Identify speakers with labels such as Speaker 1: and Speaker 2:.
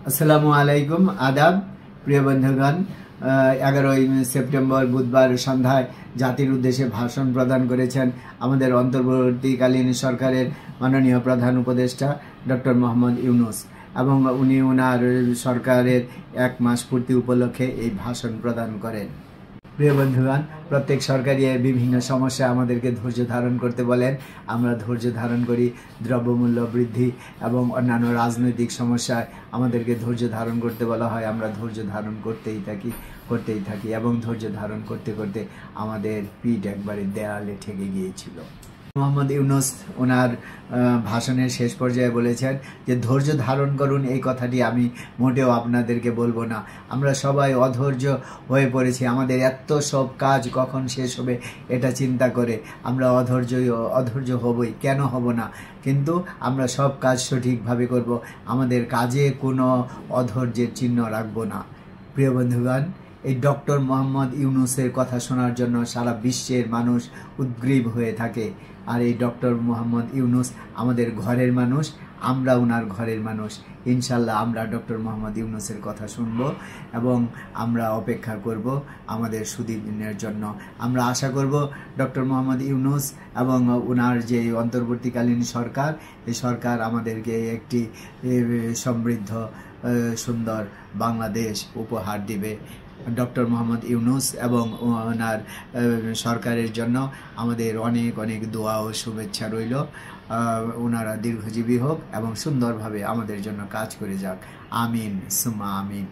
Speaker 1: আসসালামু আলাইকুম, আদাব। প্রিয় বন্ধুগণ, 11ই সেপ্টেম্বর বুধবার সন্ধ্যায় জাতির উদ্দেশ্যে ভাষণ প্রদান করেছেন আমাদের অন্তর্বর্তীকালীন সরকারের মাননীয় প্রধান উপদেষ্টা ডক্টর মোহাম্মদ ইউনূস, এবং উনি ওনার সরকারের 1 মাস পূর্তি উপলক্ষে এই ভাষণ প্রদান করেন। প্রিয় বন্ধুগণ, প্রত্যেক সরকারি বিভিন্ন সমস্যা আমাদেরকে ধৈর্য ধারণ করতে বলেন। আমরা ধৈর্য ধারণ করি। দ্রব্যমূল্য বৃদ্ধি এবং অন্যান্য রাজনৈতিক সমস্যায় আমাদেরকে ধৈর্য ধারণ করতে বলা হয়। আমরা ধৈর্য ধারণ করতেই থাকি এবং ধৈর্য ধারণ করতে করতে আমাদের পিঠ একবারে দেয়ালে ঠেকে গিয়েছিল। মোহাম্মদ ইউনূস ওনার ভাষণের শেষ পর্যায়ে বলেছেন যে ধৈর্য ধারণ করুন। এই কথাটি আমি মোটেও আপনাদেরকে বলবো না। আমরা সবাই অধৈর্য হয়ে পড়েছি। আমাদের এত সব কাজ কখন শেষ হবে এটা চিন্তা করে আমরা অধৈর্য হবই, কেন হব না? কিন্তু আমরা সব কাজ সঠিকভাবে করব। আমাদের কাজে কোনো অধৈর্যের চিহ্ন রাখবো না। প্রিয় বন্ধুগণ, এই ডক্টর মোহাম্মদ ইউনূসের কথা শোনার জন্য সারা বিশ্বের মানুষ উদ্গ্রীব হয়ে থাকে। আর এই ডক্টর মোহাম্মদ ইউনূস আমাদের ঘরের মানুষ, আমরা ওনার ঘরের মানুষ। ইনশাল্লাহ আমরা ডক্টর মোহাম্মদ ইউনূসের কথা শুনব এবং আমরা অপেক্ষা করব আমাদের সুদিনের জন্য। আমরা আশা করব ডক্টর মোহাম্মদ ইউনূস এবং ওনার যে অন্তর্বর্তীকালীন সরকার, এই সরকার আমাদেরকে একটি সমৃদ্ধ সুন্দর বাংলাদেশ উপহার দিবে। ডক্টর মোহাম্মদ ইউনূস এবং ওনার সরকারের জন্য আমাদের অনেক অনেক দোয়া ও শুভেচ্ছা রইল। ওনারা দীর্ঘজীবী হোক এবং সুন্দরভাবে আমাদের জন্য কাজ করে যাক। আমিন সুম্মা আমিন।